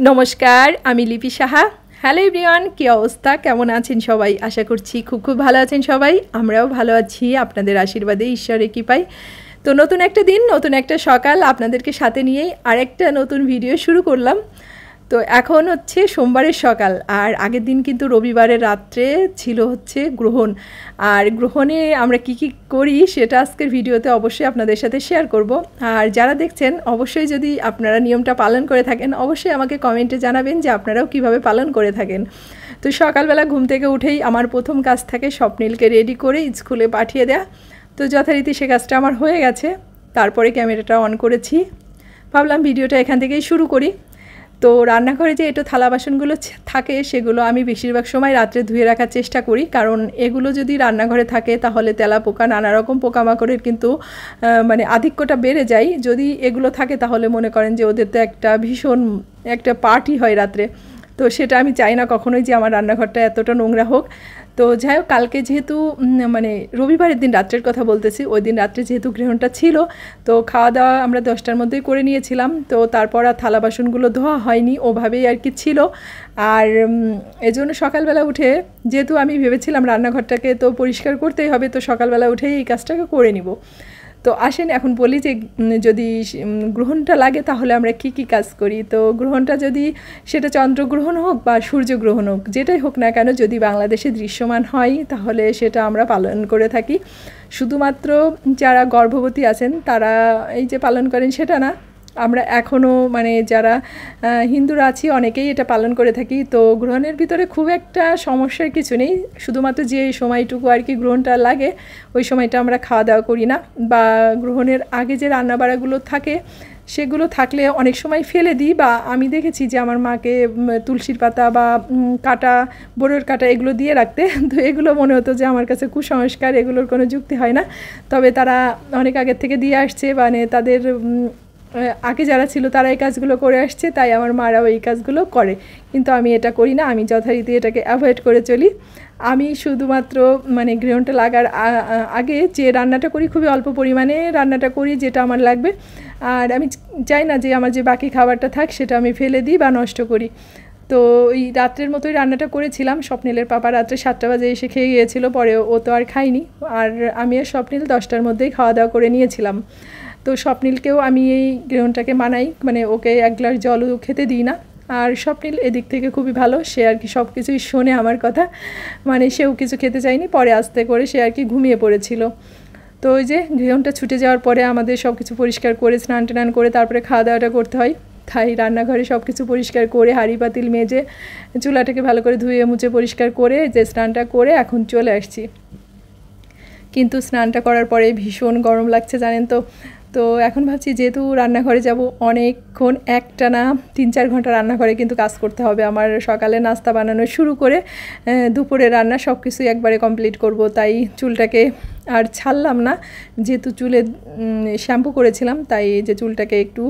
নমস্কার, আমি লিপি সাহা। হ্যালো এভরিওয়ান, কী অবস্থা, কেমন আছেন সবাই? আশা করছি খুব ভালো আছেন সবাই। আমরাও ভালো আছি আপনাদের আশীর্বাদে, ঈশ্বরের কৃপায়। তো নতুন একটা দিন, নতুন একটা সকাল আপনাদেরকে সাথে নিয়েই আরেকটা নতুন ভিডিও শুরু করলাম। তো এখন হচ্ছে সোমবারের সকাল, আর আগের দিন কিন্তু রবিবারের রাত্রে ছিল হচ্ছে গ্রহণ। আর গ্রহণে আমরা কি করি সেটা আজকের ভিডিওতে অবশ্যই আপনাদের সাথে শেয়ার করব। আর যারা দেখছেন অবশ্যই যদি আপনারা নিয়মটা পালন করে থাকেন অবশ্যই আমাকে কমেন্টে জানাবেন যে আপনারাও কিভাবে পালন করে থাকেন। তো সকালবেলা ঘুম থেকে উঠেই আমার প্রথম কাজ থাকে স্বপ্নিলকে রেডি করে স্কুলে পাঠিয়ে দেয়া। তো যথারীতি সে কাজটা আমার হয়ে গেছে। তারপরে ক্যামেরাটা অন করেছি, ভাবলাম ভিডিওটা এখান থেকেই শুরু করি। তো রান্নাঘরে যে একটু থালা বাসনগুলো থাকে সেগুলো আমি বেশিরভাগ সময় রাত্রে ধুয়ে রাখার চেষ্টা করি, কারণ এগুলো যদি রান্নাঘরে থাকে তাহলে তেলা পোকা নানা রকম পোকামাকড়ের কিন্তু মানে আধিক্যটা বেড়ে যায়। যদি এগুলো থাকে তাহলে মনে করেন যে ওদের তো একটা ভীষণ একটা পার্টি হয় রাত্রে। তো সেটা আমি চাই না কখনোই যে আমার রান্নাঘরটা এতটা নোংরা হোক। তো যাই হোক, কালকে যেহেতু মানে রবিবারের দিন রাত্রের কথা বলতেছি, ওই দিন রাত্রে যেহেতু গ্রহণটা ছিল তো খাওয়া দাওয়া আমরা 10টার মধ্যেই করে নিয়েছিলাম। তো তারপর আর থালা বাসনগুলো ধোয়া হয়নি, ওভাবেই আর কি ছিল। আর এজন্য সকালবেলা উঠে যেহেতু আমি ভেবেছিলাম রান্নাঘরটাকে তো পরিষ্কার করতেই হবে, তো সকালবেলা উঠেই এই কাজটাকে করে নিব। তো আসেন এখন বলি যে যদি গ্রহণটা লাগে তাহলে আমরা কি কাজ করি। তো গ্রহণটা যদি সেটা চন্দ্রগ্রহণ হোক বা সূর্যগ্রহণ হোক, যেটাই হোক না কেন, যদি বাংলাদেশে দৃশ্যমান হয় তাহলে সেটা আমরা পালন করে থাকি। শুধুমাত্র যারা গর্ভবতী আছেন তারা এই যে পালন করেন সেটা না, আমরা এখনও মানে যারা হিন্দুরা আছি অনেকেই এটা পালন করে থাকি। তো গ্রহণের ভিতরে খুব একটা সমস্যার কিছু নেই, শুধুমাত্র যে সময়টুকু আর কি গ্রহণটা লাগে ওই সময়টা আমরা খাওয়া দাওয়া করি না, বা গ্রহণের আগে যে রান্নাবাড়াগুলো থাকে সেগুলো থাকলে অনেক সময় ফেলে দিই। বা আমি দেখেছি যে আমার মাকে তুলসীর পাতা বা কাটা, বড়োর কাটা এগুলো দিয়ে রাখতে। তো এগুলো মনে হতো যে আমার কাছে কুসংস্কার, এগুলোর কোনো যুক্তি হয় না। তবে তারা অনেক আগের থেকে দিয়ে আসছে, মানে তাদের আগে যারা ছিল তারা এই কাজগুলো করে আসছে, তাই আমার মারাও এই কাজগুলো করে। কিন্তু আমি এটা করি না, আমি যথারীতি এটাকে অ্যাভয়েড করে চলি। আমি শুধুমাত্র মানে গ্রহণটা লাগার আগে যে রান্নাটা করি খুবই অল্প পরিমাণে রান্নাটা করি যেটা আমার লাগবে। আর আমি চাই না যে আমার যে বাকি খাবারটা থাক সেটা আমি ফেলে দিই বা নষ্ট করি। তো ওই রাত্রের মতোই রান্নাটা করেছিলাম। স্বপ্নিলের পাপা রাত্রে 7টা বাজে এসে খেয়ে গিয়েছিল, পরে ও তো আর খাইনি। আর আমি আর স্বপ্নিল 10টার মধ্যেই খাওয়া দাওয়া করে নিয়েছিলাম। তো স্বপ্নিলকেও আমি এই গ্রহণটাকে মানাই, মানে ওকে এক গ্লাস জলও খেতে দিই না। আর স্বপ্নিল এদিক থেকে খুবই ভালো, সে আর কি সব কিছুই শোনে আমার কথা, মানে সেও কিছু খেতে চায়নি, পরে আস্তে করে সে আর কি ঘুমিয়ে পড়েছিল। তো ওই যে গ্রহণটা ছুটে যাওয়ার পরে আমাদের সব কিছু পরিষ্কার করে স্নান টান করে তারপরে খাওয়া দাওয়াটা করতে হয়। তাই রান্নাঘরে সব কিছু পরিষ্কার করে হাঁড়ি পাতিল মেজে চুলাটাকে ভালো করে ধুয়ে মুছে পরিষ্কার করে যে স্নানটা করে এখন চলে আসছি। কিন্তু স্নানটা করার পরে ভীষণ গরম লাগছে জানেন তো। তো এখন ভাবছি যেহেতু রান্নাঘরে যাব অনেকক্ষণ, একটানা 3-4 ঘন্টা রান্নাঘরে কিন্তু কাজ করতে হবে আমার। সকালে নাস্তা বানানো শুরু করে দুপুরে রান্না সব কিছুই একবারে কমপ্লিট করব। তাই চুলটাকে আর ছাড়লাম না, যেহেতু চুলে শ্যাম্পু করেছিলাম তাই যে চুলটাকে একটু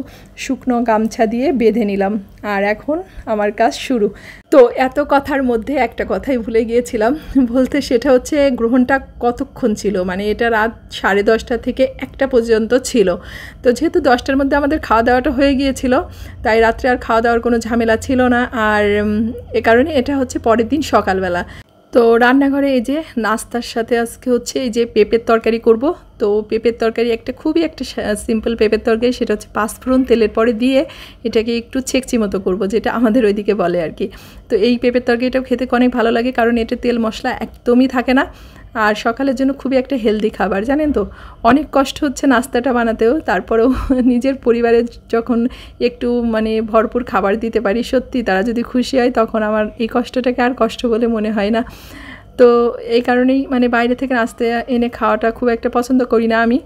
শুকনো গামছা দিয়ে বেঁধে নিলাম। আর এখন আমার কাজ শুরু। তো এত কথার মধ্যে একটা কথাই ভুলে গিয়েছিলাম বলতে, সেটা হচ্ছে গ্রহণটা কতক্ষণ ছিল। মানে এটা রাত 10:30 থেকে 1টা পর্যন্ত ছিল। তো যেহেতু 10টার মধ্যে আমাদের খাওয়া দাওয়াটা হয়ে গিয়েছিল তাই রাত্রে আর খাওয়া দাওয়ার কোনো ঝামেলা ছিল না। আর এ কারণে এটা হচ্ছে পরের দিন সকালবেলা। তো রান্নাঘরে এই যে নাস্তার সাথে আজকে হচ্ছে এই যে পেঁপের তরকারি করব। তো পেঁপের তরকারি খুবই একটা সিম্পল পেঁপের তরকারি, সেটা হচ্ছে 5 ফোড়ন তেলের পরে দিয়ে এটাকে একটু ছেকচি মতো করব, যেটা আমাদের ওইদিকে বলে আর কি। তো এই পেঁপের তরকারিটাও খেতে অনেক ভালো লাগে, কারণ এটা তেল মশলা একদমই থাকে না। আর সকালের জন্য খুবই একটা হেলদি খাবার জানেন তো। অনেক কষ্ট হচ্ছে নাস্তাটা বানাতেও, তারপরেও নিজের পরিবারে যখন একটু মানে ভরপুর খাবার দিতে পারি, সত্যি তারা যদি খুশি হয় তখন আমার এই কষ্টটাকে আর কষ্ট বলে মনে হয় না। তো এই কারণেই মানে বাইরে থেকে নাস্তা এনে খাওয়াটা খুব একটা পছন্দ করি না আমি।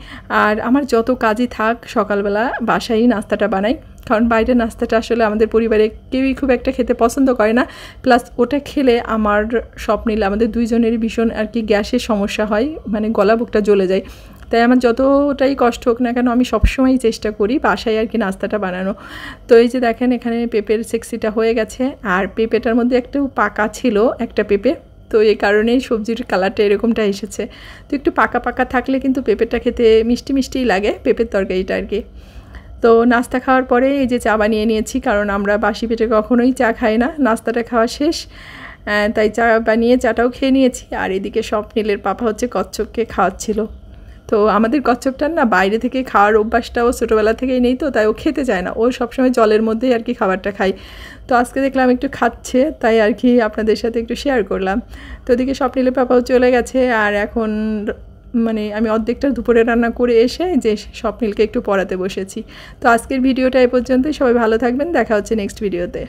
আর আমার যত কাজই থাক সকালবেলা বাসায় নাস্তাটা বানাই, কারণ বাইরের নাস্তাটা আসলে আমাদের পরিবারে কেউই খুব একটা খেতে পছন্দ করে না। প্লাস ওটা খেলে আমার স্বপ্নিল আমাদের দুইজনেরই ভীষণ আর কি গ্যাসের সমস্যা হয়, মানে গলা বুকটা জ্বলে যায়। তাই আমার যতটাই কষ্ট হোক না কেন আমি সবসময়ই চেষ্টা করি বাসায় আর কি নাস্তাটা বানানো। তো এই যে দেখেন এখানে পেঁপের সেক্সিটা হয়ে গেছে, আর পেঁপেটার মধ্যে একটু পাকা ছিল একটা পেঁপে, তো এই কারণেই সবজির কালারটা এরকমটা এসেছে। তো একটু পাকা পাকা থাকলে কিন্তু পেঁপেটা খেতে মিষ্টি মিষ্টিই লাগে, পেঁপের তরকারিটা আর কি। তো নাস্তা খাওয়ার পরে এই যে চা বানিয়ে নিয়েছি, কারণ আমরা বাসি পেটে কখনোই চা খাই না। নাস্তাটা খাওয়া শেষ, তাই চা বানিয়ে চাটাও খেয়ে নিয়েছি। আর এদিকে স্বপ্নিলের পাপা হচ্ছে কচ্ছপকে খাওয়াচ্ছিল। তো আমাদের কচ্ছপটার না বাইরে থেকে খাওয়ার অভ্যাসটাও ছোটোবেলা থেকেই নেই, তো তাই ও খেতে চায় না, ও সবসময় জলের মধ্যেই আর কি খাবারটা খায়। তো আজকে দেখলাম একটু খাচ্ছে, তাই আর কি আপনাদের সাথে একটু শেয়ার করলাম। তো ওদিকে স্বপ্নিলের পাপাও চলে গেছে, আর এখন মানে আমি অর্ধেকটা দুপুরে রান্না করে এসে যে স্বপ্নিলকে একটু পড়াতে বসেছি। তো আজকের ভিডিওটা এ পর্যন্তই। সবাই ভালো থাকবেন, দেখা হচ্ছে নেক্সট ভিডিওতে।